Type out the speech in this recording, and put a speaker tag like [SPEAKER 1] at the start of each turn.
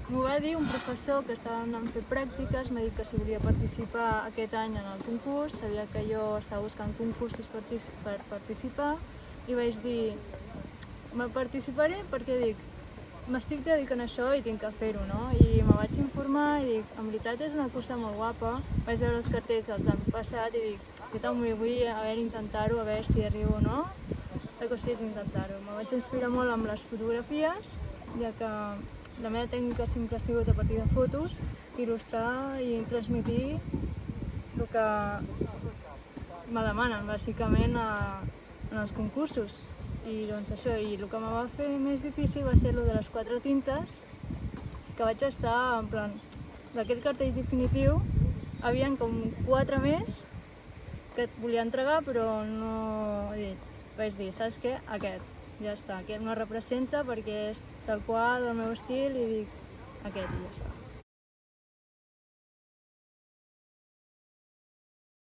[SPEAKER 1] m'ho va dir un professor que estava anant a fer pràctiques, m'ha dit que si volia participar aquest any en el concurs, sabia que jo estava buscant concursos per participar i vaig dir, me participaré perquè dic, m'estic dedicant a això i tinc que fer-ho, no? I me vaig informar i dic, en veritat és una cursa molt guapa, vaig veure els cartells dels anys passat i dic, jo també vull intentar-ho, a veure si arribo o no. La qüestió és intentar-ho. Me vaig inspirar molt amb les fotografies, ja que la meva tècnica sempre ha sigut a partir de fotos, il·lustrar i transmetir el que me demanen, bàsicament, en els concursos. I doncs això, i el que me va fer més difícil va ser el de les 4 tintes, que vaig estar en plan, d'aquest cartell definitiu, havien com 4 més que et volia entregar, però no... Vaig dir, saps què? Aquest, ja està, aquest me representa perquè és tal qual el meu estil i dic, aquest i ja està.